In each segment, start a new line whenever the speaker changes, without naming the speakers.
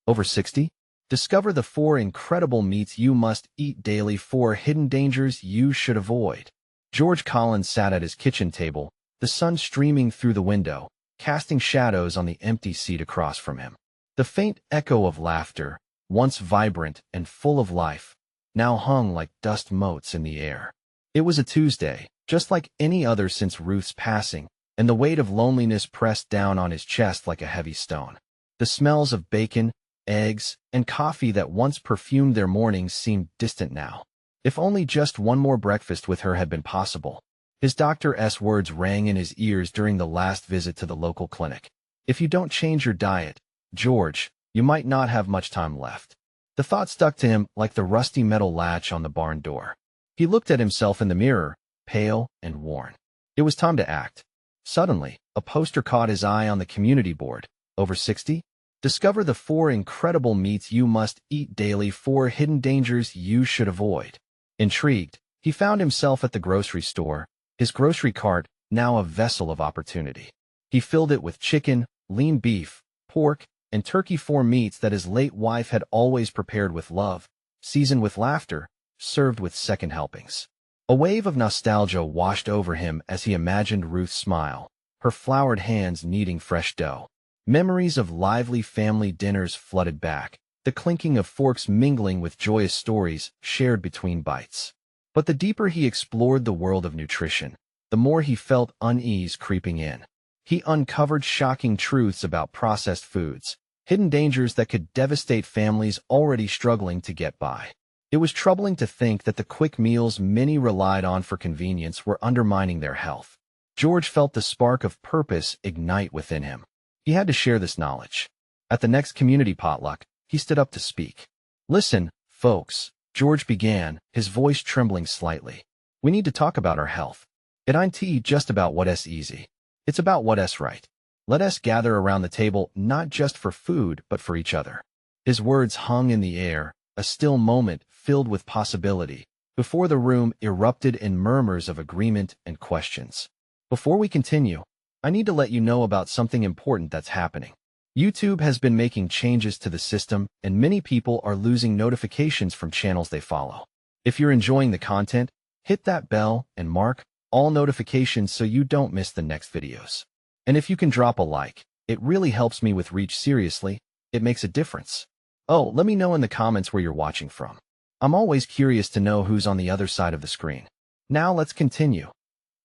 Over 60? Discover the 4 incredible meats you must eat daily, 4 hidden dangers you should avoid. George Collins sat at his kitchen table, the sun streaming through the window, casting shadows on the empty seat across from him. The faint echo of laughter, once vibrant and full of life, now hung like dust motes in the air. It was a Tuesday, just like any other since Ruth's passing, and the weight of loneliness pressed down on his chest like a heavy stone. The smells of bacon, eggs, and coffee that once perfumed their mornings seemed distant now. If only just one more breakfast with her had been possible. His doctor's words rang in his ears during the last visit to the local clinic. If you don't change your diet, George, you might not have much time left. The thought stuck to him like the rusty metal latch on the barn door. He looked at himself in the mirror, pale and worn. It was time to act. Suddenly, a poster caught his eye on the community board. Over 60? Discover the 4 incredible meats you must eat daily, 4 hidden dangers you should avoid. Intrigued, he found himself at the grocery store, his grocery cart now a vessel of opportunity. He filled it with chicken, lean beef, pork, and turkey, 4 meats that his late wife had always prepared with love, seasoned with laughter, served with second helpings. A wave of nostalgia washed over him as he imagined Ruth's smile, her floured hands kneading fresh dough. Memories of lively family dinners flooded back, the clinking of forks mingling with joyous stories shared between bites. But the deeper he explored the world of nutrition, the more he felt unease creeping in. He uncovered shocking truths about processed foods, hidden dangers that could devastate families already struggling to get by. It was troubling to think that the quick meals many relied on for convenience were undermining their health. George felt the spark of purpose ignite within him. He had to share this knowledge. At the next community potluck, he stood up to speak. "Listen, folks," George began, his voice trembling slightly. "We need to talk about our health. It ain't just about what's easy. It's about what's right. Let us gather around the table not just for food but for each other." His words hung in the air, a still moment filled with possibility, before the room erupted in murmurs of agreement and questions. "Before we continue, I need to let you know about something important that's happening. YouTube has been making changes to the system, and many people are losing notifications from channels they follow. If you're enjoying the content, hit that bell and mark all notifications so you don't miss the next videos. And if you can drop a like, it really helps me with reach. Seriously, it makes a difference. Oh, let me know in the comments where you're watching from. I'm always curious to know who's on the other side of the screen. Now let's continue."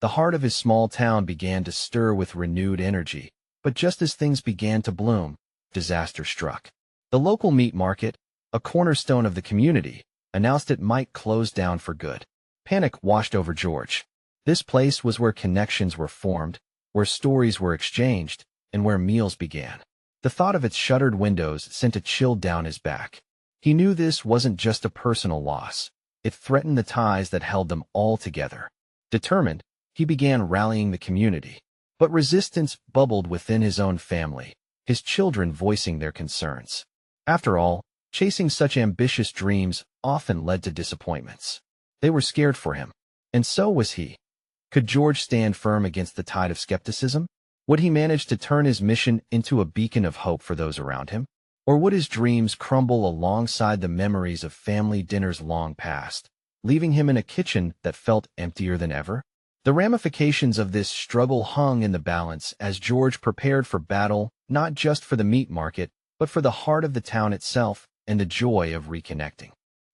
The heart of his small town began to stir with renewed energy, but just as things began to bloom, disaster struck. The local meat market, a cornerstone of the community, announced it might close down for good. Panic washed over George. This place was where connections were formed, where stories were exchanged, and where meals began. The thought of its shuttered windows sent a chill down his back. He knew this wasn't just a personal loss. It threatened the ties that held them all together. Determined, he began rallying the community. But resistance bubbled within his own family, his children voicing their concerns. After all, chasing such ambitious dreams often led to disappointments. They were scared for him, and so was he. Could George stand firm against the tide of skepticism? Would he manage to turn his mission into a beacon of hope for those around him? Or would his dreams crumble alongside the memories of family dinners long past, leaving him in a kitchen that felt emptier than ever? The ramifications of this struggle hung in the balance as George prepared for battle, not just for the meat market, but for the heart of the town itself and the joy of reconnecting.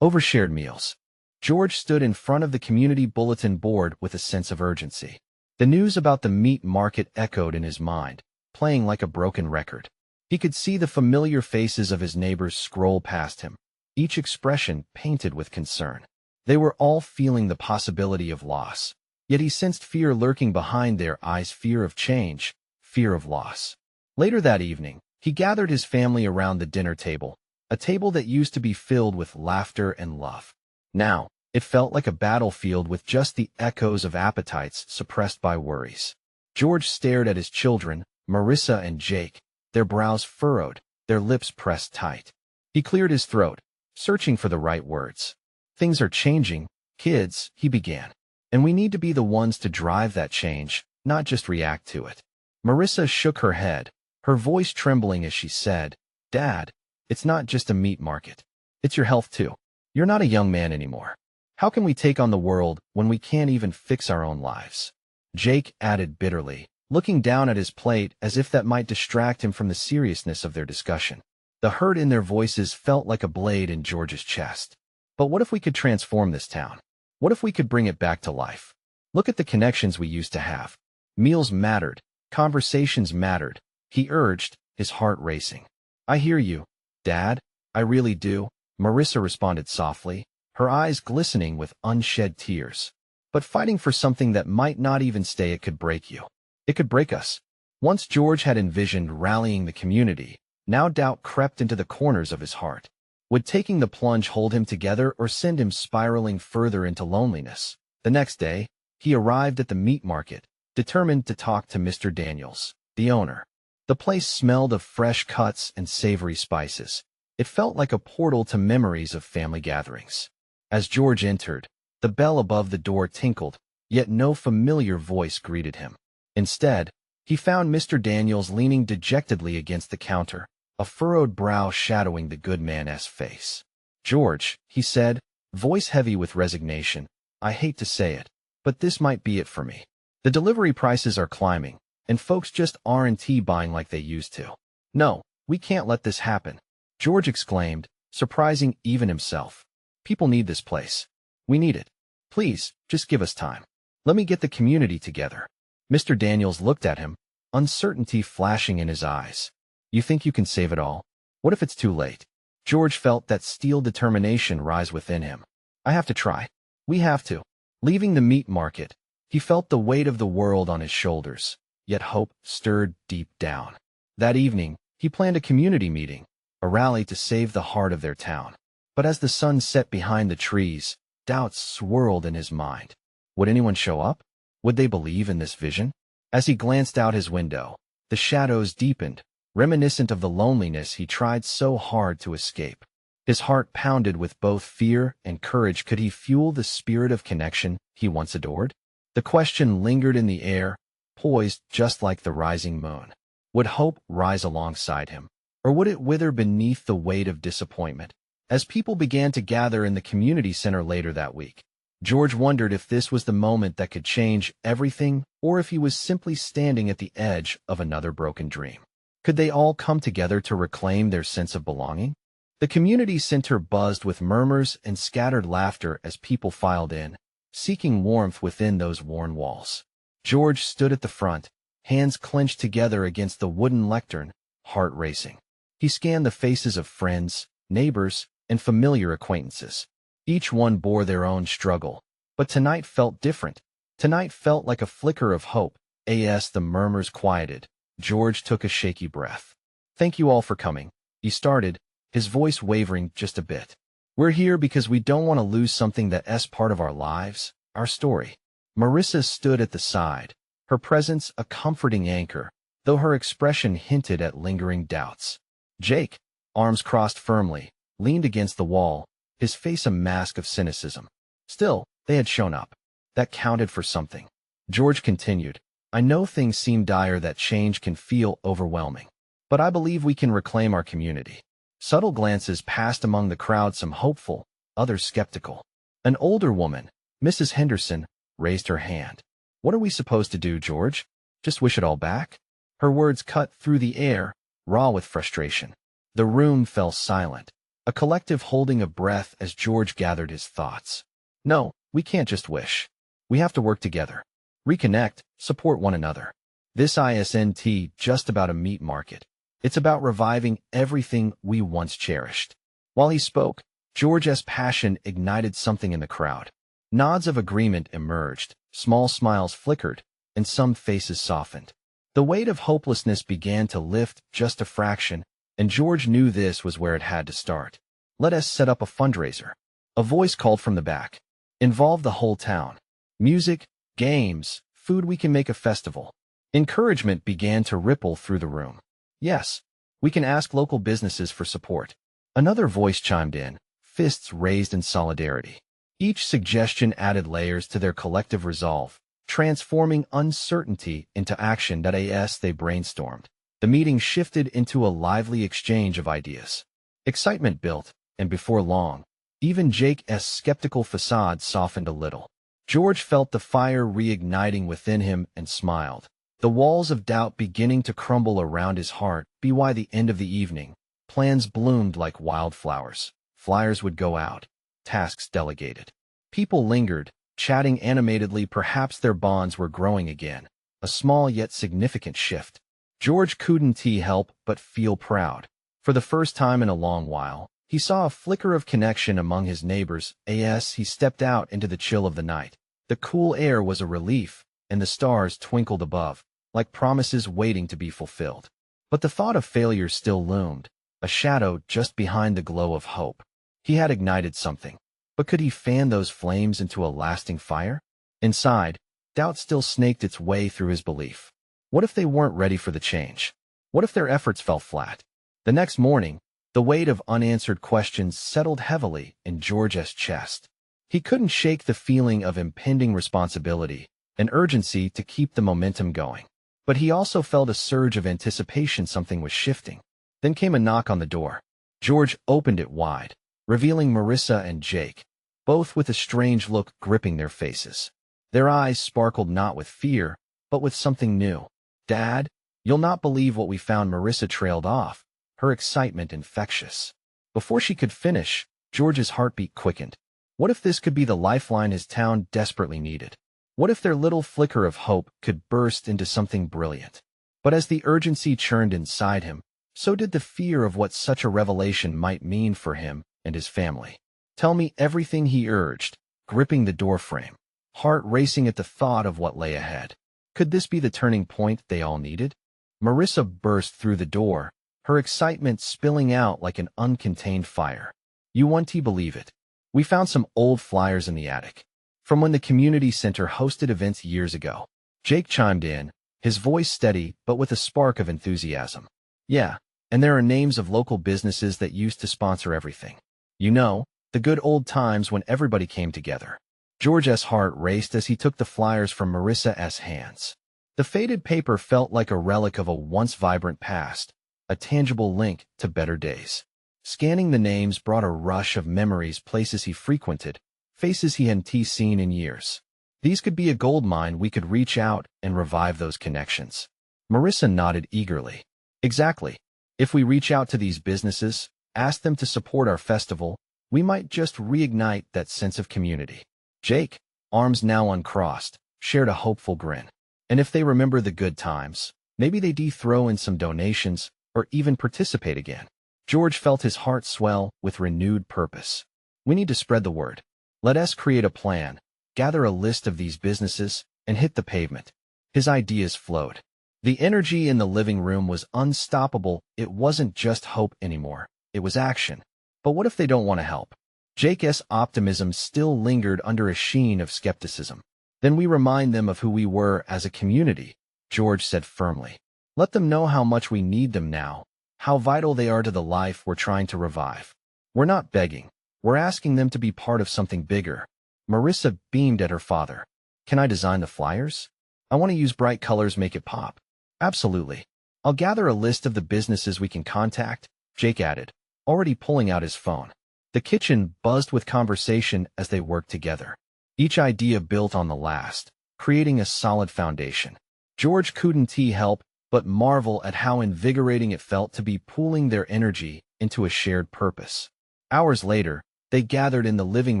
Over shared meals, George stood in front of the community bulletin board with a sense of urgency. The news about the meat market echoed in his mind, playing like a broken record. He could see the familiar faces of his neighbors scroll past him, each expression painted with concern. They were all feeling the possibility of loss. Yet he sensed fear lurking behind their eyes, fear of change, fear of loss. Later that evening, he gathered his family around the dinner table, a table that used to be filled with laughter and love. Now, it felt like a battlefield with just the echoes of appetites suppressed by worries. George stared at his children, Marissa and Jake, their brows furrowed, their lips pressed tight. He cleared his throat, searching for the right words. "Things are changing, kids," he began. "And we need to be the ones to drive that change, not just react to it." Marissa shook her head, her voice trembling as she said, "Dad, It's not just a meat market. It's your health too. You're not a young man anymore. How can we take on the world when we can't even fix our own lives? Jake added bitterly, looking down at his plate as if that might distract him from the seriousness of their discussion. The hurt in their voices felt like a blade in George's chest. But what if we could transform this town? What if we could bring it back to life? Look at the connections we used to have. Meals mattered. Conversations mattered. He urged, his heart racing. I hear you, Dad. I really do, Marissa responded softly, her eyes glistening with unshed tears. But fighting for something that might not even stay, it could break you. It could break us. Once George had envisioned rallying the community, now doubt crept into the corners of his heart. Would taking the plunge hold him together or send him spiraling further into loneliness? The next day, he arrived at the meat market, determined to talk to Mr. Daniels, the owner. The place smelled of fresh cuts and savory spices. It felt like a portal to memories of family gatherings. As George entered, the bell above the door tinkled, yet no familiar voice greeted him. Instead, he found Mr. Daniels leaning dejectedly against the counter, a furrowed brow shadowing the good man's face. George, he said, voice heavy with resignation, I hate to say it, but this might be it for me. The delivery prices are climbing, and folks just aren't buying like they used to. No, we can't let this happen, George exclaimed, surprising even himself. People need this place. We need it. Please, just give us time. Let me get the community together. Mr. Daniels looked at him, uncertainty flashing in his eyes. You think you can save it all? What if it's too late? George felt that steel determination rise within him. I have to try. We have to. Leaving the meat market, he felt the weight of the world on his shoulders, yet hope stirred deep down. That evening, he planned a community meeting, a rally to save the heart of their town. But as the sun set behind the trees, doubts swirled in his mind. Would anyone show up? Would they believe in this vision? As he glanced out his window, the shadows deepened, reminiscent of the loneliness he tried so hard to escape. His heart pounded with both fear and courage. Could he fuel the spirit of connection he once adored? The question lingered in the air, poised just like the rising moon. Would hope rise alongside him, or would it wither beneath the weight of disappointment? As people began to gather in the community center later that week, George wondered if this was the moment that could change everything, or if he was simply standing at the edge of another broken dream. Could they all come together to reclaim their sense of belonging? The community center buzzed with murmurs and scattered laughter as people filed in, seeking warmth within those worn walls. George stood at the front, hands clenched together against the wooden lectern, heart racing. He scanned the faces of friends, neighbors, and familiar acquaintances. Each one bore their own struggle, but tonight felt different. Tonight felt like a flicker of hope. As the murmurs quieted, George took a shaky breath. Thank you all for coming, he started, his voice wavering just a bit. We're here because we don't want to lose something that's part of our lives, our story. Marissa stood at the side, her presence a comforting anchor, though her expression hinted at lingering doubts. Jake, arms crossed firmly, leaned against the wall, his face a mask of cynicism. Still, they had shown up. That counted for something. George continued, I know things seem dire, that change can feel overwhelming. But I believe we can reclaim our community. Subtle glances passed among the crowd, some hopeful, others skeptical. An older woman, Mrs. Henderson, raised her hand. What are we supposed to do, George? Just wish it all back? Her words cut through the air, raw with frustration. The room fell silent, a collective holding of breath as George gathered his thoughts. No, we can't just wish. We have to work together. Reconnect, support one another. This isn't just about a meat market. It's about reviving everything we once cherished. While he spoke, George's passion ignited something in the crowd. Nods of agreement emerged, small smiles flickered, and some faces softened. The weight of hopelessness began to lift just a fraction, and George knew this was where it had to start. Let us set up a fundraiser. A voice called from the back. Involve the whole town. Music, games, food, we can make a festival. Encouragement began to ripple through the room. Yes, we can ask local businesses for support. Another voice chimed in, fists raised in solidarity. Each suggestion added layers to their collective resolve, transforming uncertainty into action. As they brainstormed, the meeting shifted into a lively exchange of ideas. Excitement built, and before long, even Jake's skeptical facade softened a little. George felt the fire reigniting within him and smiled, the walls of doubt beginning to crumble around his heart. By the end of the evening, plans bloomed like wildflowers. Flyers would go out, tasks delegated. People lingered, chatting animatedly. Perhaps their bonds were growing again, a small yet significant shift. George couldn't help but feel proud. For the first time in a long while, he saw a flicker of connection among his neighbors. As he stepped out into the chill of the night, the cool air was a relief, and the stars twinkled above, like promises waiting to be fulfilled. But the thought of failure still loomed, a shadow just behind the glow of hope. He had ignited something, but could he fan those flames into a lasting fire? Inside, doubt still snaked its way through his belief. What if they weren't ready for the change? What if their efforts fell flat? The next morning, the weight of unanswered questions settled heavily in George's chest. He couldn't shake the feeling of impending responsibility, an urgency to keep the momentum going. But he also felt a surge of anticipation. Something was shifting. Then came a knock on the door. George opened it wide, revealing Marissa and Jake, both with a strange look gripping their faces. Their eyes sparkled not with fear, but with something new. "Dad, you'll not believe what we found." Marissa trailed off, her excitement infectious. Before she could finish, George's heartbeat quickened. What if this could be the lifeline his town desperately needed? What if their little flicker of hope could burst into something brilliant? But as the urgency churned inside him, so did the fear of what such a revelation might mean for him and his family. "Tell me everything," he urged, gripping the doorframe, heart racing at the thought of what lay ahead. Could this be the turning point they all needed? Marissa burst through the door, her excitement spilling out like an uncontained fire. "You won't believe it. We found some old flyers in the attic, from when the community center hosted events years ago." Jake chimed in, his voice steady but with a spark of enthusiasm. "Yeah, and there are names of local businesses that used to sponsor everything. You know, the good old times when everybody came together." George's heart raced as he took the flyers from Marissa's hands. The faded paper felt like a relic of a once vibrant past, a tangible link to better days. Scanning the names brought a rush of memories, places he frequented, faces he hadn't seen in years. These could be a goldmine. We could reach out and revive those connections. Marissa nodded eagerly. "Exactly. If we reach out to these businesses, ask them to support our festival, we might just reignite that sense of community." Jake, arms now uncrossed, shared a hopeful grin. "And if they remember the good times, maybe they'd throw in some donations or even participate again." George felt his heart swell with renewed purpose. "We need to spread the word. Let us create a plan, gather a list of these businesses, and hit the pavement." His ideas flowed. The energy in the living room was unstoppable. It wasn't just hope anymore. It was action. But what if they don't want to help? Jake's optimism still lingered under a sheen of skepticism. "Then we remind them of who we were as a community," George said firmly. "Let them know how much we need them now, how vital they are to the life we're trying to revive. We're not begging. We're asking them to be part of something bigger." Marissa beamed at her father. "Can I design the flyers? I want to use bright colors, make it pop." "Absolutely. I'll gather a list of the businesses we can contact," Jake added, already pulling out his phone. The kitchen buzzed with conversation as they worked together. Each idea built on the last, creating a solid foundation. George couldn't help but marvel at how invigorating it felt to be pooling their energy into a shared purpose. Hours later, they gathered in the living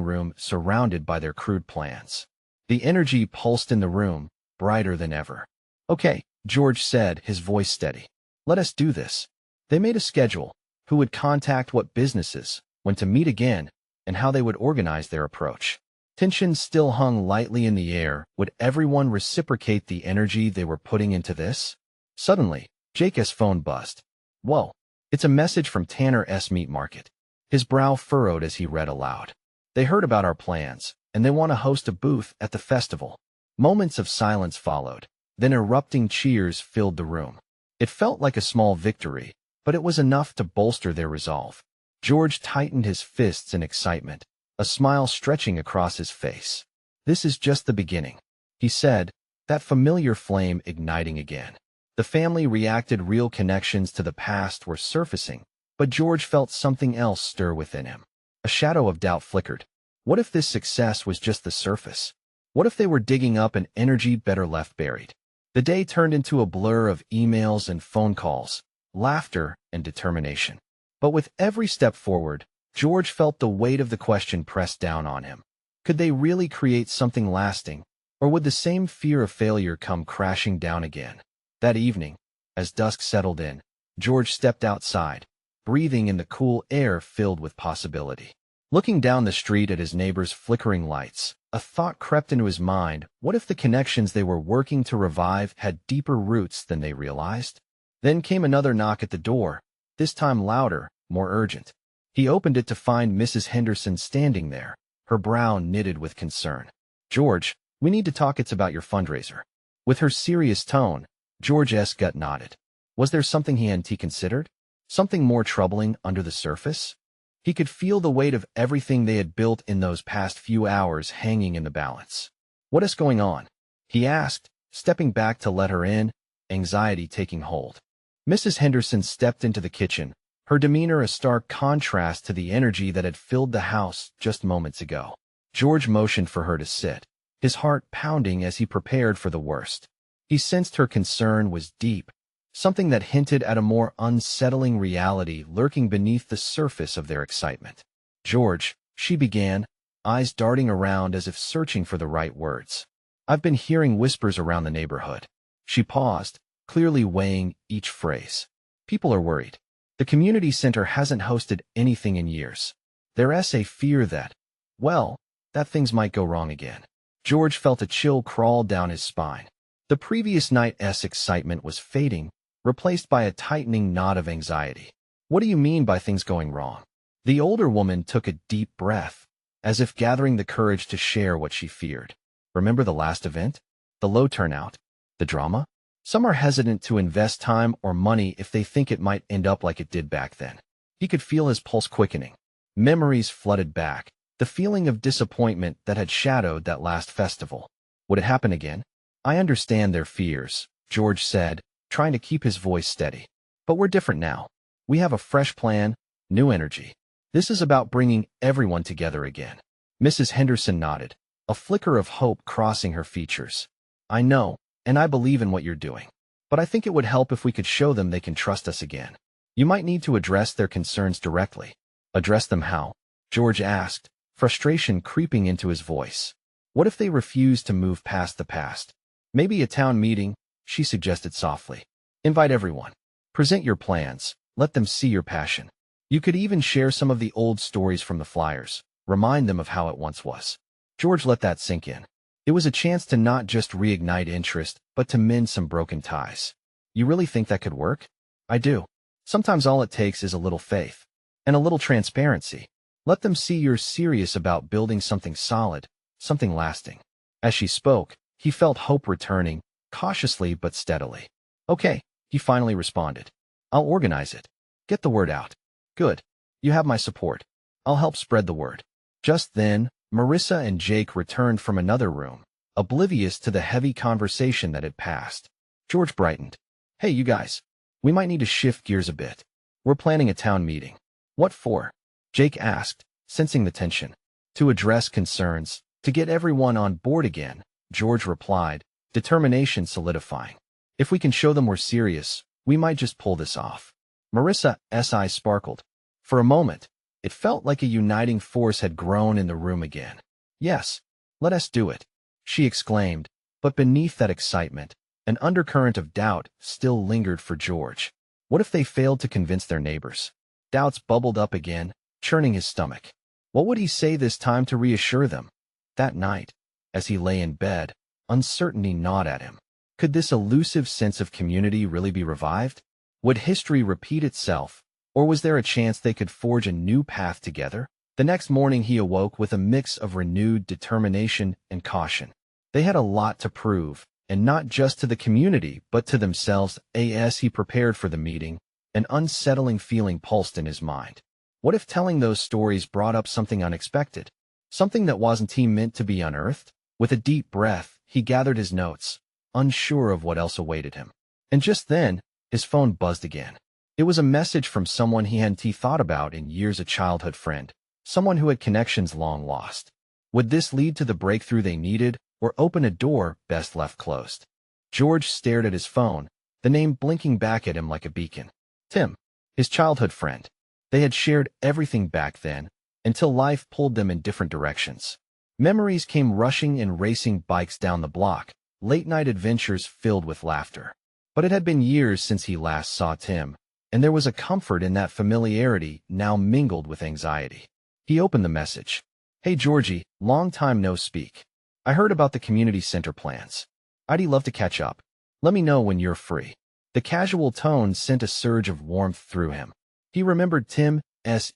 room surrounded by their crude plans. The energy pulsed in the room, brighter than ever. "Okay," George said, his voice steady. "Let us do this." They made a schedule, who would contact what businesses, when to meet again, and how they would organize their approach. Tension still hung lightly in the air. Would everyone reciprocate the energy they were putting into this? Suddenly, Jake's phone buzzed. "Whoa, it's a message from Tanner's Meat Market." His brow furrowed as he read aloud. "They heard about our plans, and they want to host a booth at the festival." Moments of silence followed, then erupting cheers filled the room. It felt like a small victory, but it was enough to bolster their resolve. George tightened his fists in excitement, a smile stretching across his face. "This is just the beginning," he said, that familiar flame igniting again. The family reacted. Real connections to the past were surfacing, But George felt something else stir within him. A shadow of doubt flickered. What if this success was just the surface? What if they were digging up an energy better left buried? The day turned into a blur of emails and phone calls, laughter and determination. But with every step forward, George felt the weight of the question pressed down on him. Could they really create something lasting, or would the same fear of failure come crashing down again? That evening, as dusk settled in, George stepped outside, breathing in the cool air filled with possibility. Looking down the street at his neighbor's flickering lights, a thought crept into his mind. What if the connections they were working to revive had deeper roots than they realized? Then came another knock at the door, this time louder, more urgent. He opened it to find Mrs. Henderson standing there, her brow knitted with concern. "George, we need to talk. It's about your fundraiser." With her serious tone, George's gut nodded. Was there something he hadn't considered? Something more troubling under the surface? He could feel the weight of everything they had built in those past few hours hanging in the balance. "What is going on?" he asked, stepping back to let her in, anxiety taking hold. Mrs. Henderson stepped into the kitchen, her demeanor a stark contrast to the energy that had filled the house just moments ago. George motioned for her to sit, his heart pounding as he prepared for the worst. He sensed her concern was deep, something that hinted at a more unsettling reality lurking beneath the surface of their excitement. "George," she began, eyes darting around as if searching for the right words. "I've been hearing whispers around the neighborhood." She paused, clearly weighing each phrase. "People are worried. The community center hasn't hosted anything in years. There's a fear that, well, that things might go wrong again." George felt a chill crawl down his spine. The previous night's excitement was fading, replaced by a tightening knot of anxiety. "What do you mean by things going wrong?" The older woman took a deep breath, as if gathering the courage to share what she feared. "Remember the last event? The low turnout? The drama? Some are hesitant to invest time or money if they think it might end up like it did back then." He could feel his pulse quickening. Memories flooded back, the feeling of disappointment that had shadowed that last festival. Would it happen again? "I understand their fears," George said, trying to keep his voice steady. "But we're different now. We have a fresh plan, new energy. This is about bringing everyone together again." Mrs. Henderson nodded, a flicker of hope crossing her features. "I know, and I believe in what you're doing. But I think it would help if we could show them they can trust us again. You might need to address their concerns directly." "Address them how?" George asked, frustration creeping into his voice. "What if they refuse to move past the past?" "Maybe a town meeting," she suggested softly. "Invite everyone. Present your plans. Let them see your passion. You could even share some of the old stories from the flyers. Remind them of how it once was." George let that sink in. It was a chance to not just reignite interest, but to mend some broken ties. "You really think that could work?" "I do. Sometimes all it takes is a little faith. And a little transparency. Let them see you're serious about building something solid, something lasting." As she spoke, he felt hope returning, cautiously but steadily. "Okay," he finally responded. "I'll organize it. Get the word out." "Good. You have my support. I'll help spread the word." Just then, Marissa and Jake returned from another room, oblivious to the heavy conversation that had passed. George brightened. "Hey, you guys. We might need to shift gears a bit. We're planning a town meeting." "What for?" Jake asked, sensing the tension. "To address concerns, to get everyone on board again," George replied, determination solidifying. "If we can show them we're serious, we might just pull this off." Marissa's eyes sparkled. For a moment, it felt like a uniting force had grown in the room again. "Yes, let us do it," she exclaimed, but beneath that excitement, an undercurrent of doubt still lingered for George. What if they failed to convince their neighbors? Doubts bubbled up again, churning his stomach. What would he say this time to reassure them? That night, as he lay in bed, uncertainty gnawed at him. Could this elusive sense of community really be revived? Would history repeat itself, or was there a chance they could forge a new path together? The next morning he awoke with a mix of renewed determination and caution. They had a lot to prove, and not just to the community but to themselves. As he prepared for the meeting, an unsettling feeling pulsed in his mind. What if telling those stories brought up something unexpected? Something that wasn't meant to be unearthed? With a deep breath, he gathered his notes, unsure of what else awaited him. And just then, his phone buzzed again. It was a message from someone he hadn't thought about in years, a childhood friend, someone who had connections long lost. Would this lead to the breakthrough they needed, or open a door best left closed? George stared at his phone, the name blinking back at him like a beacon. Tim, his childhood friend. They had shared everything back then, until life pulled them in different directions. Memories came rushing in, racing bikes down the block, late-night adventures filled with laughter. But it had been years since he last saw Tim, and there was a comfort in that familiarity now mingled with anxiety. He opened the message. Hey Georgie, long time no speak. I heard about the community center plans. I'd love to catch up. Let me know when you're free. The casual tone sent a surge of warmth through him. He remembered Tim's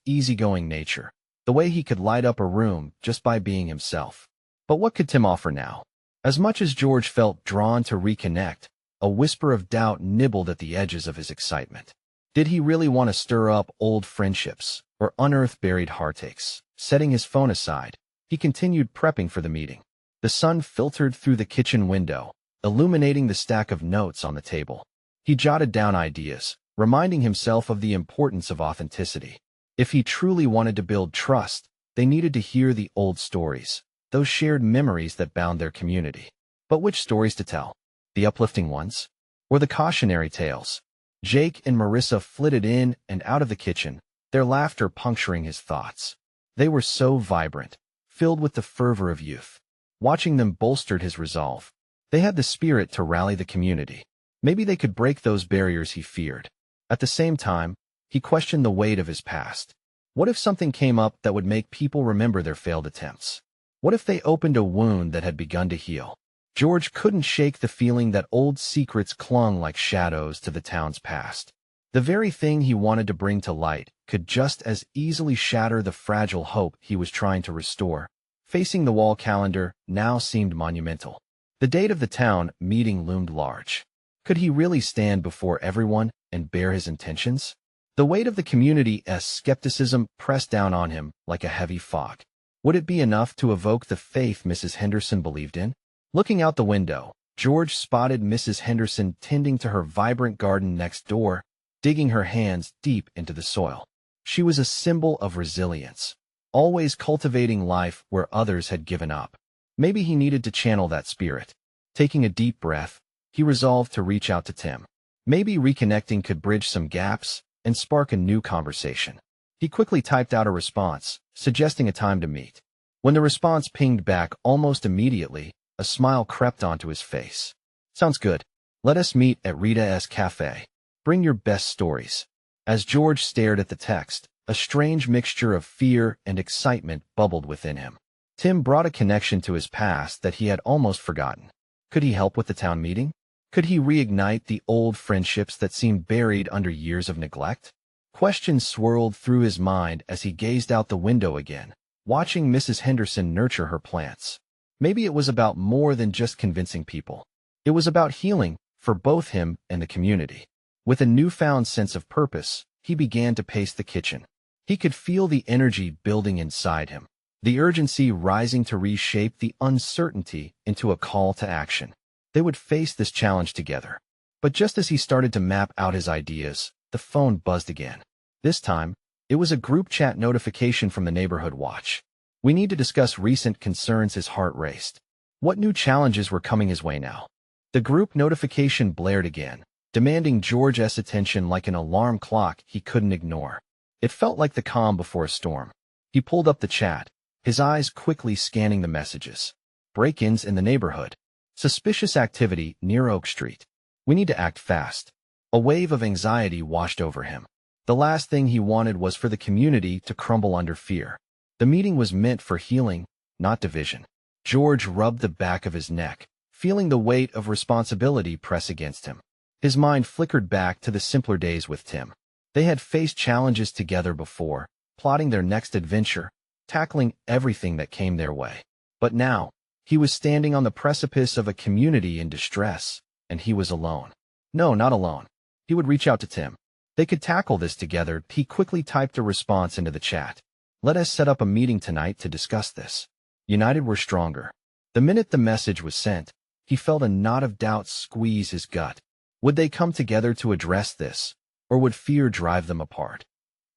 easygoing nature, the way he could light up a room just by being himself. But what could Tim offer now? As much as George felt drawn to reconnect, a whisper of doubt nibbled at the edges of his excitement. Did he really want to stir up old friendships or unearth buried heartaches? Setting his phone aside, he continued prepping for the meeting. The sun filtered through the kitchen window, illuminating the stack of notes on the table. He jotted down ideas, reminding himself of the importance of authenticity. If he truly wanted to build trust, they needed to hear the old stories, those shared memories that bound their community. But which stories to tell? The uplifting ones? Or the cautionary tales? Jake and Marissa flitted in and out of the kitchen, their laughter puncturing his thoughts. They were so vibrant, filled with the fervor of youth. Watching them bolstered his resolve. They had the spirit to rally the community. Maybe they could break those barriers he feared. At the same time, he questioned the weight of his past. What if something came up that would make people remember their failed attempts? What if they opened a wound that had begun to heal? George couldn't shake the feeling that old secrets clung like shadows to the town's past. The very thing he wanted to bring to light could just as easily shatter the fragile hope he was trying to restore. Facing the wall calendar now seemed monumental. The date of the town meeting loomed large. Could he really stand before everyone and bear his intentions? The weight of the community's skepticism pressed down on him like a heavy fog. Would it be enough to evoke the faith Mrs. Henderson believed in? Looking out the window, George spotted Mrs. Henderson tending to her vibrant garden next door, digging her hands deep into the soil. She was a symbol of resilience, always cultivating life where others had given up. Maybe he needed to channel that spirit. Taking a deep breath, he resolved to reach out to Tim. Maybe reconnecting could bridge some gaps and spark a new conversation. He quickly typed out a response, suggesting a time to meet. When the response pinged back almost immediately, a smile crept onto his face. Sounds good. Let us meet at Rita's Cafe. Bring your best stories. As George stared at the text, a strange mixture of fear and excitement bubbled within him. Tim brought a connection to his past that he had almost forgotten. Could he help with the town meeting? Could he reignite the old friendships that seemed buried under years of neglect? Questions swirled through his mind as he gazed out the window again, watching Mrs. Henderson nurture her plants. Maybe it was about more than just convincing people. It was about healing for both him and the community. With a newfound sense of purpose, he began to pace the kitchen. He could feel the energy building inside him, the urgency rising to reshape the uncertainty into a call to action. They would face this challenge together. But just as he started to map out his ideas, the phone buzzed again. This time, it was a group chat notification from the neighborhood watch. We need to discuss recent concerns. His heart raced. What new challenges were coming his way now? The group notification blared again, demanding George's attention like an alarm clock he couldn't ignore. It felt like the calm before a storm. He pulled up the chat, his eyes quickly scanning the messages. Break-ins in the neighborhood. Suspicious activity near Oak Street. We need to act fast. A wave of anxiety washed over him. The last thing he wanted was for the community to crumble under fear. The meeting was meant for healing, not division. George rubbed the back of his neck, feeling the weight of responsibility press against him. His mind flickered back to the simpler days with Tim. They had faced challenges together before, plotting their next adventure, tackling everything that came their way. But now, he was standing on the precipice of a community in distress, and he was alone. No, not alone. He would reach out to Tim. They could tackle this together. He quickly typed a response into the chat. Let us set up a meeting tonight to discuss this. United we're stronger. The minute the message was sent, he felt a knot of doubt squeeze his gut. Would they come together to address this? or would fear drive them apart?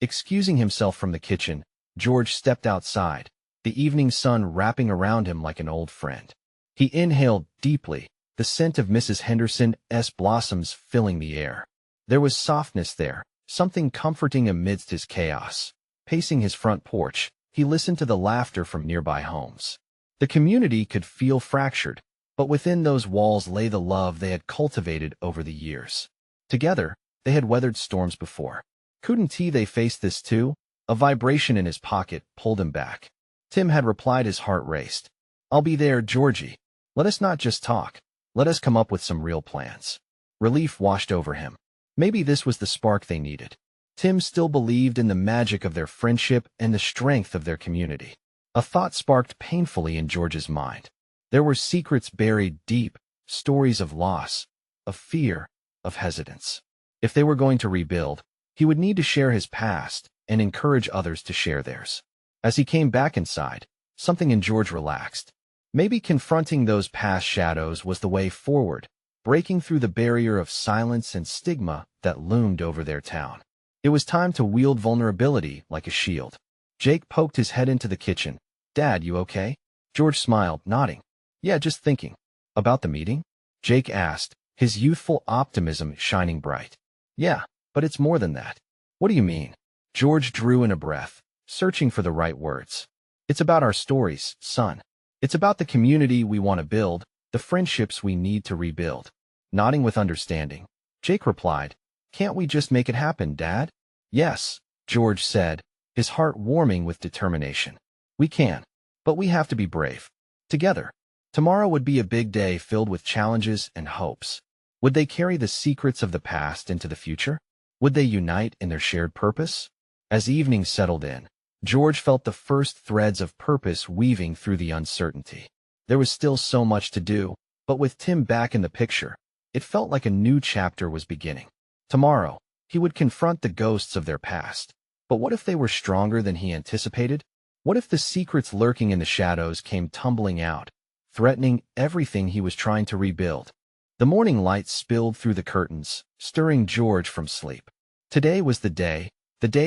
Excusing himself from the kitchen, George stepped outside, the evening sun wrapping around him like an old friend. He inhaled deeply, the scent of Mrs. Henderson's blossoms filling the air. There was softness there, something comforting amidst his chaos. Pacing his front porch, he listened to the laughter from nearby homes. The community could feel fractured, but within those walls lay the love they had cultivated over the years. Together, they had weathered storms before. Couldn't they face this too? A vibration in his pocket pulled him back. Tim had replied, his heart raced. "I'll be there, Georgie. Let us not just talk. Let us come up with some real plans." Relief washed over him. Maybe this was the spark they needed. Tim still believed in the magic of their friendship and the strength of their community. A thought sparked painfully in George's mind. There were secrets buried deep, stories of loss, of fear, of hesitance. If they were going to rebuild, he would need to share his past and encourage others to share theirs. As he came back inside, something in George relaxed. Maybe confronting those past shadows was the way forward, breaking through the barrier of silence and stigma that loomed over their town. It was time to wield vulnerability like a shield. Jake poked his head into the kitchen. "Dad, you okay?" George smiled, nodding. "Yeah, just thinking." "About the meeting?" Jake asked, his youthful optimism shining bright. "Yeah, but it's more than that." "What do you mean?" George drew in a breath, searching for the right words. "It's about our stories, son. It's about the community we want to build, the friendships we need to rebuild." Nodding with understanding, Jake replied, "Can't we just make it happen, Dad?" "Yes," George said, his heart warming with determination. "We can, but we have to be brave. Together." Tomorrow would be a big day filled with challenges and hopes. Would they carry the secrets of the past into the future? Would they unite in their shared purpose? As evening settled in, George felt the first threads of purpose weaving through the uncertainty. There was still so much to do, but with Tim back in the picture, it felt like a new chapter was beginning. Tomorrow, he would confront the ghosts of their past. But what if they were stronger than he anticipated? What if the secrets lurking in the shadows came tumbling out, threatening everything he was trying to rebuild? The morning light spilled through the curtains, stirring George from sleep. Today was the day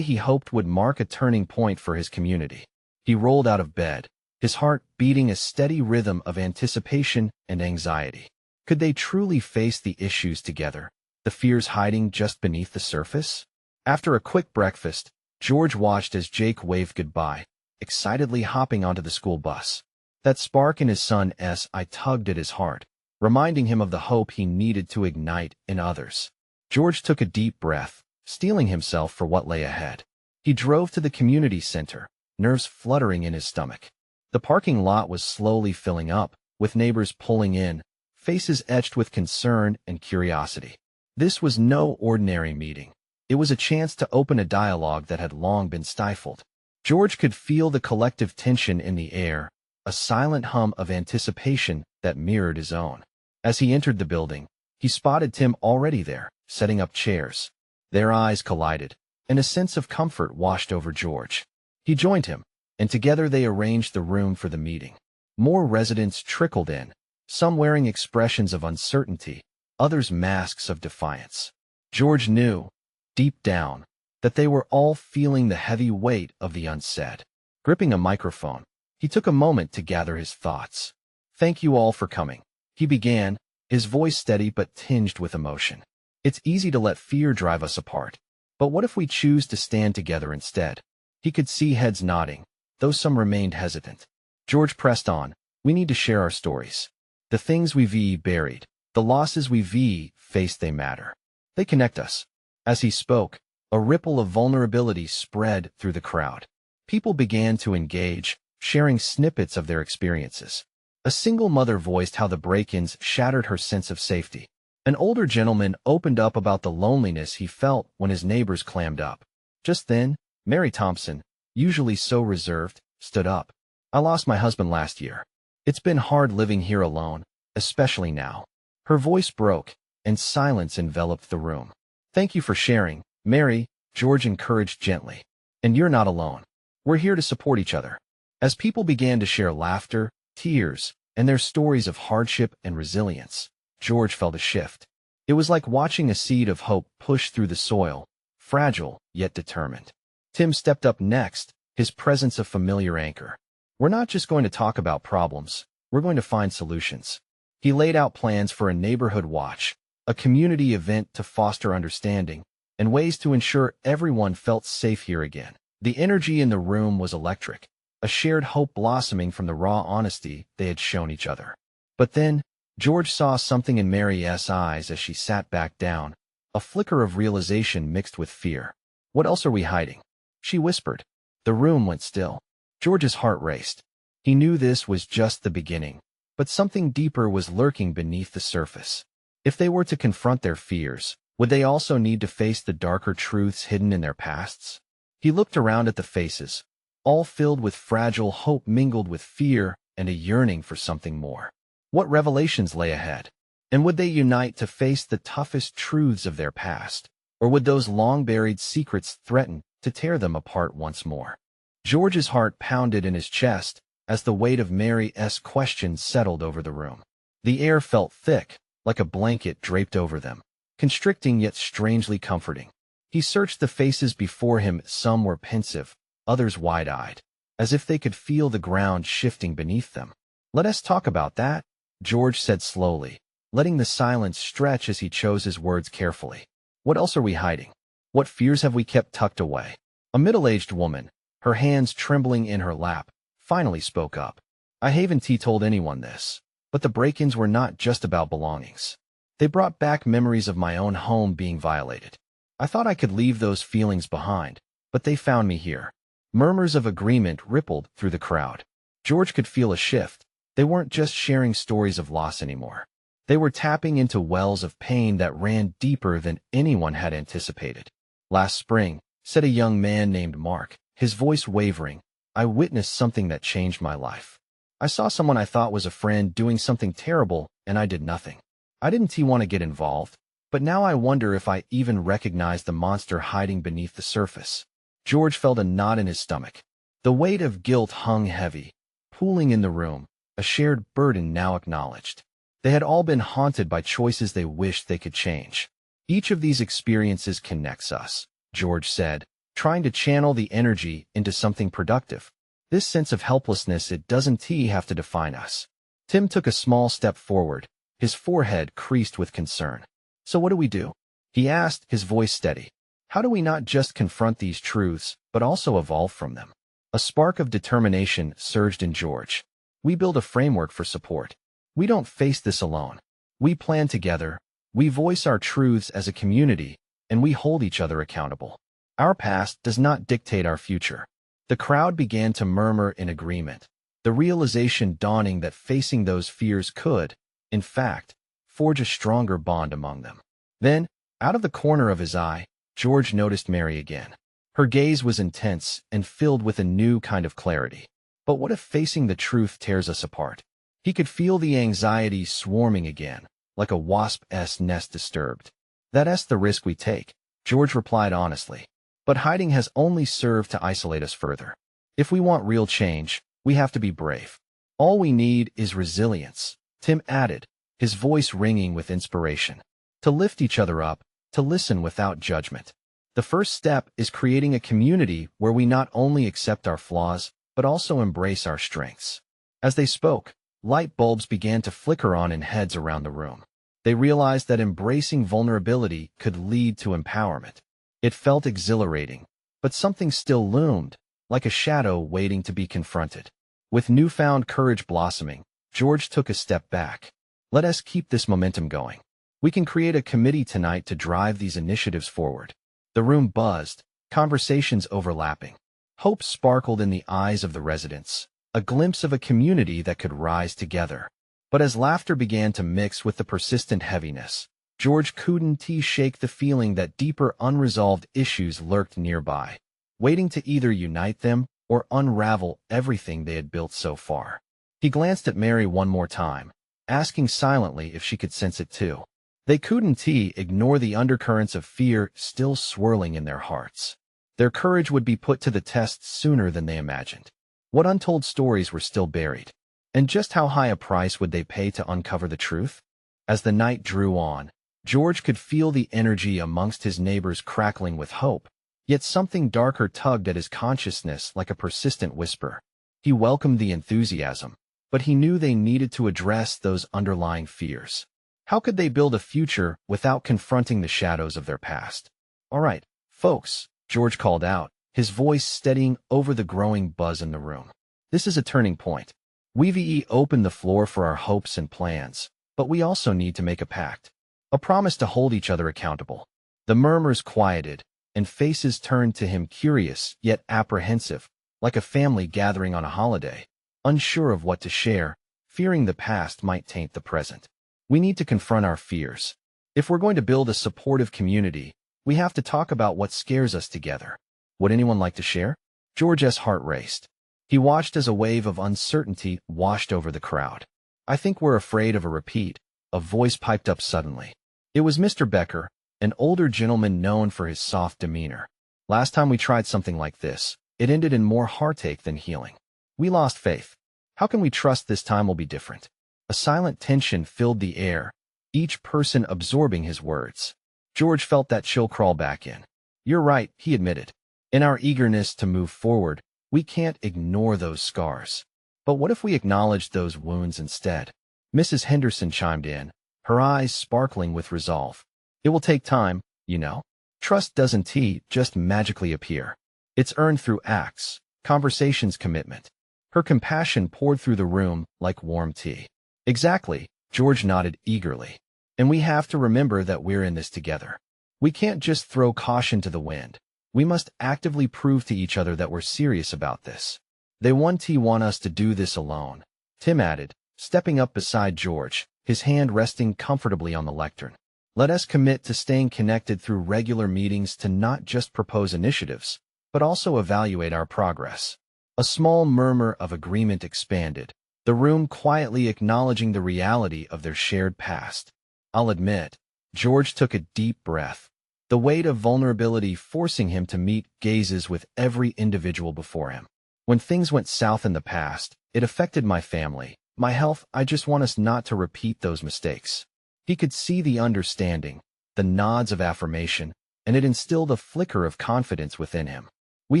he hoped would mark a turning point for his community. He rolled out of bed, his heart beating a steady rhythm of anticipation and anxiety. Could they truly face the issues together, the fears hiding just beneath the surface? After a quick breakfast, George watched as Jake waved goodbye, excitedly hopping onto the school bus. That spark in his son's eye tugged at his heart, reminding him of the hope he needed to ignite in others. George took a deep breath, steeling himself for what lay ahead. He drove to the community center, nerves fluttering in his stomach. The parking lot was slowly filling up, with neighbors pulling in, faces etched with concern and curiosity. This was no ordinary meeting. It was a chance to open a dialogue that had long been stifled. George could feel the collective tension in the air, a silent hum of anticipation that mirrored his own. As he entered the building, he spotted Tim already there, setting up chairs. Their eyes collided, and a sense of comfort washed over George. He joined him, and together they arranged the room for the meeting. More residents trickled in, some wearing expressions of uncertainty, others masks of defiance. George knew, deep down, that they were all feeling the heavy weight of the unsaid. Gripping a microphone, he took a moment to gather his thoughts. "Thank you all for coming," he began, his voice steady but tinged with emotion. "It's easy to let fear drive us apart. But what if we choose to stand together instead?" He could see heads nodding, though some remained hesitant. George pressed on. "We need to share our stories. The things we've buried, the losses we've faced, they matter. They connect us." As he spoke, a ripple of vulnerability spread through the crowd. People began to engage, sharing snippets of their experiences. A single mother voiced how the break-ins shattered her sense of safety. An older gentleman opened up about the loneliness he felt when his neighbors clammed up. Just then, Mary Thompson, usually so reserved, stood up. "I lost my husband last year. It's been hard living here alone, especially now." Her voice broke, and silence enveloped the room. "Thank you for sharing, Mary," George encouraged gently. "And you're not alone. We're here to support each other." As people began to share laughter, tears, and their stories of hardship and resilience, George felt a shift. It was like watching a seed of hope push through the soil, fragile yet determined. Tim stepped up next, his presence a familiar anchor. We're not just going to talk about problems, we're going to find solutions. He laid out plans for a neighborhood watch, a community event to foster understanding, and ways to ensure everyone felt safe here again. The energy in the room was electric, a shared hope blossoming from the raw honesty they had shown each other. But then, George saw something in Mary's eyes as she sat back down, a flicker of realization mixed with fear. "What else are we hiding?" she whispered. The room went still. George's heart raced. He knew this was just the beginning, but something deeper was lurking beneath the surface. If they were to confront their fears, would they also need to face the darker truths hidden in their pasts? He looked around at the faces, all filled with fragile hope mingled with fear and a yearning for something more. What revelations lay ahead? And would they unite to face the toughest truths of their past? Or would those long-buried secrets threaten to tear them apart once more? George's heart pounded in his chest as the weight of Mary's questions settled over the room. The air felt thick, like a blanket draped over them, constricting yet strangely comforting. He searched the faces before him. Some were pensive, others wide-eyed, as if they could feel the ground shifting beneath them. "Let us talk about that," George said slowly, letting the silence stretch as he chose his words carefully. "What else are we hiding? What fears have we kept tucked away?" A middle-aged woman, her hands trembling in her lap, finally spoke up. "I haven't told anyone this, but the break-ins were not just about belongings. They brought back memories of my own home being violated. I thought I could leave those feelings behind, but they found me here." Murmurs of agreement rippled through the crowd. George could feel a shift. They weren't just sharing stories of loss anymore. They were tapping into wells of pain that ran deeper than anyone had anticipated. "Last spring," said a young man named Mark, his voice wavering, "I witnessed something that changed my life. I saw someone I thought was a friend doing something terrible, and I did nothing. I didn't want to get involved, but now I wonder if I even recognize the monster hiding beneath the surface." George felt a knot in his stomach. The weight of guilt hung heavy, pooling in the room, a shared burden now acknowledged. They had all been haunted by choices they wished they could change. "Each of these experiences connects us," George said, trying to channel the energy into something productive. "This sense of helplessness, it doesn't have to define us." Tim took a small step forward, his forehead creased with concern. "So what do we do?" he asked, his voice steady. "How do we not just confront these truths, but also evolve from them?" A spark of determination surged in George. "We build a framework for support. We don't face this alone. We plan together, we voice our truths as a community, and we hold each other accountable. Our past does not dictate our future." The crowd began to murmur in agreement, the realization dawning that facing those fears could, in fact, forge a stronger bond among them. Then, out of the corner of his eye, George noticed Mary again. Her gaze was intense and filled with a new kind of clarity. But what if facing the truth tears us apart? He could feel the anxiety swarming again, like a wasp's nest disturbed. "That's the risk we take," George replied honestly. "But hiding has only served to isolate us further. If we want real change, we have to be brave. All we need is resilience," Tim added, his voice ringing with inspiration. "To lift each other up, to listen without judgment. The first step is creating a community where we not only accept our flaws, but also embrace our strengths." As they spoke, light bulbs began to flicker on in heads around the room. They realized that embracing vulnerability could lead to empowerment. It felt exhilarating, but something still loomed, like a shadow waiting to be confronted. With newfound courage blossoming, George took a step back. "Let us keep this momentum going. We can create a committee tonight to drive these initiatives forward." The room buzzed, conversations overlapping. Hope sparkled in the eyes of the residents, a glimpse of a community that could rise together. But as laughter began to mix with the persistent heaviness, George couldn't shake the feeling that deeper unresolved issues lurked nearby, waiting to either unite them or unravel everything they had built so far. He glanced at Mary one more time, asking silently if she could sense it too. They couldn't ignore the undercurrents of fear still swirling in their hearts. Their courage would be put to the test sooner than they imagined. What untold stories were still buried? And just how high a price would they pay to uncover the truth? As the night drew on, George could feel the energy amongst his neighbors crackling with hope, yet something darker tugged at his consciousness like a persistent whisper. He welcomed the enthusiasm, but he knew they needed to address those underlying fears. How could they build a future without confronting the shadows of their past? "All right, folks," George called out, his voice steadying over the growing buzz in the room. "This is a turning point. We've opened the floor for our hopes and plans, but we also need to make a pact. A promise to hold each other accountable." The murmurs quieted, and faces turned to him curious yet apprehensive, like a family gathering on a holiday, unsure of what to share, fearing the past might taint the present. "We need to confront our fears. If we're going to build a supportive community, we have to talk about what scares us together. Would anyone like to share?" George's heart raced. He watched as a wave of uncertainty washed over the crowd. "I think we're afraid of a repeat," a voice piped up suddenly. It was Mr. Becker, an older gentleman known for his soft demeanor. "Last time we tried something like this, it ended in more heartache than healing. We lost faith. How can we trust this time will be different?" A silent tension filled the air, each person absorbing his words. George felt that chill crawl back in. "You're right," he admitted. "In our eagerness to move forward, we can't ignore those scars. But what if we acknowledged those wounds instead?" Mrs. Henderson chimed in, her eyes sparkling with resolve. "It will take time, you know. Trust doesn't just magically appear. It's earned through acts, conversations, commitment." Her compassion poured through the room like warm tea. "Exactly," George nodded eagerly. "And we have to remember that we're in this together. We can't just throw caution to the wind. We must actively prove to each other that we're serious about this." "They want us to do this alone," Tim added, stepping up beside George, his hand resting comfortably on the lectern. "Let us commit to staying connected through regular meetings to not just propose initiatives, but also evaluate our progress." A small murmur of agreement expanded, the room quietly acknowledging the reality of their shared past. "I'll admit," George took a deep breath, the weight of vulnerability forcing him to meet gazes with every individual before him. "When things went south in the past, it affected my family, my health. I just want us not to repeat those mistakes." He could see the understanding, the nods of affirmation, and it instilled a flicker of confidence within him. "We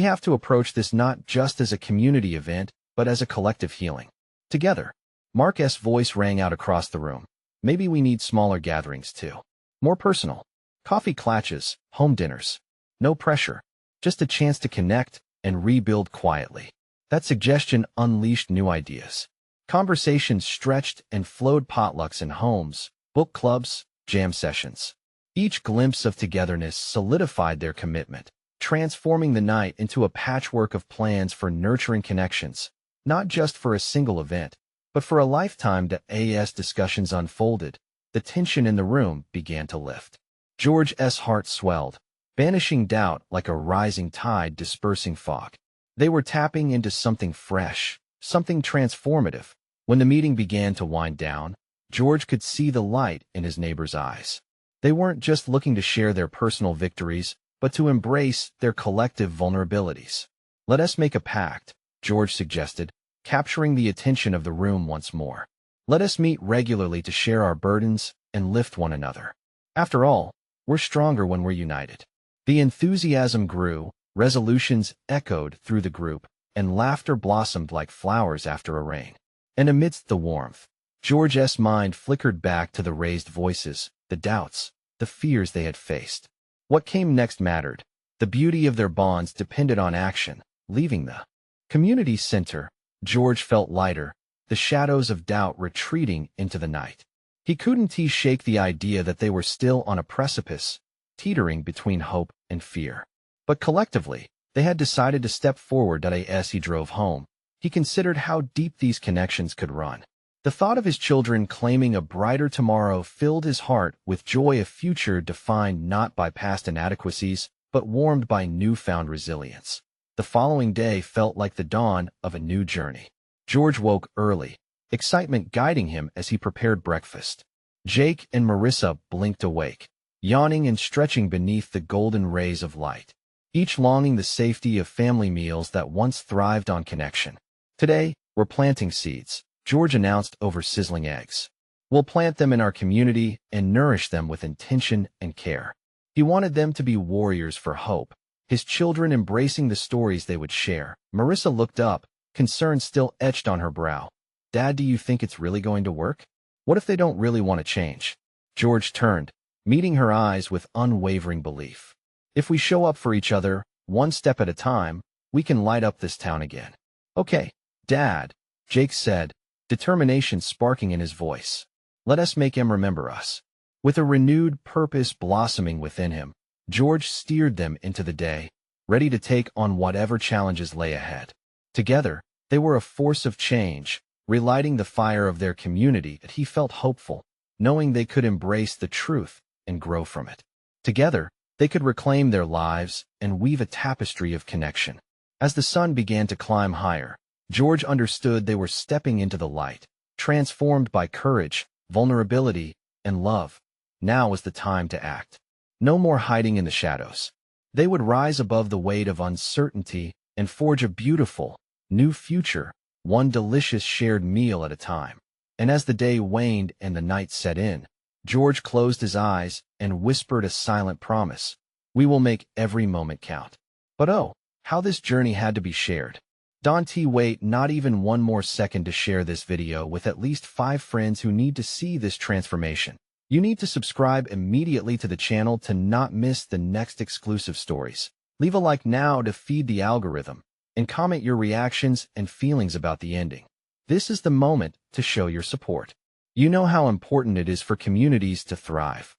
have to approach this not just as a community event, but as a collective healing. Together." Mark's voice rang out across the room. "Maybe we need smaller gatherings too. More personal. Coffee clatches, home dinners. No pressure. Just a chance to connect and rebuild quietly." That suggestion unleashed new ideas. Conversations stretched and flowed: potlucks in homes, book clubs, jam sessions. Each glimpse of togetherness solidified their commitment, transforming the night into a patchwork of plans for nurturing connections, not just for a single event, but for a lifetime. As discussions unfolded, the tension in the room began to lift. George's heart swelled, banishing doubt like a rising tide dispersing fog. They were tapping into something fresh, something transformative. When the meeting began to wind down, George could see the light in his neighbors' eyes. They weren't just looking to share their personal victories, but to embrace their collective vulnerabilities. "Let us make a pact," George suggested, capturing the attention of the room once more. "Let us meet regularly to share our burdens and lift one another. After all, we're stronger when we're united." The enthusiasm grew, resolutions echoed through the group, and laughter blossomed like flowers after a rain. And amidst the warmth, George's mind flickered back to the raised voices, the doubts, the fears they had faced. What came next mattered. The beauty of their bonds depended on action. Leaving the community center, George felt lighter, the shadows of doubt retreating into the night. He couldn't shake the idea that they were still on a precipice, teetering between hope and fear. But collectively, they had decided to step forward. As he drove home, he considered how deep these connections could run. The thought of his children claiming a brighter tomorrow filled his heart with joy, a future defined not by past inadequacies, but warmed by newfound resilience. The following day felt like the dawn of a new journey. George woke early, excitement guiding him as he prepared breakfast. Jake and Marissa blinked awake, yawning and stretching beneath the golden rays of light, each longing the safety of family meals that once thrived on connection. "Today, we're planting seeds," George announced over sizzling eggs. We'll plant them in our community and nourish them with intention and care. He wanted them to be warriors for hope, his children embracing the stories they would share. Marissa looked up, concern still etched on her brow. Dad, do you think it's really going to work? What if they don't really want to change? George turned, meeting her eyes with unwavering belief. If we show up for each other, one step at a time, we can light up this town again. Okay, Dad, Jake said, determination sparking in his voice. Let us make him remember us. With a renewed purpose blossoming within him, George steered them into the day, ready to take on whatever challenges lay ahead. Together, they were a force of change, relighting the fire of their community that he felt hopeful, knowing they could embrace the truth and grow from it. Together, they could reclaim their lives and weave a tapestry of connection. As the sun began to climb higher, George understood they were stepping into the light, transformed by courage, vulnerability, and love. Now was the time to act. No more hiding in the shadows. They would rise above the weight of uncertainty and forge a beautiful, new future, one delicious shared meal at a time. And as the day waned and the night set in, George closed his eyes and whispered a silent promise. We will make every moment count. But oh, how this journey had to be shared. Don't wait not even one more second to share this video with at least 5 friends who need to see this transformation. You need to subscribe immediately to the channel to not miss the next exclusive stories. Leave a like now to feed the algorithm, and comment your reactions and feelings about the ending. This is the moment to show your support. You know how important it is for communities to thrive.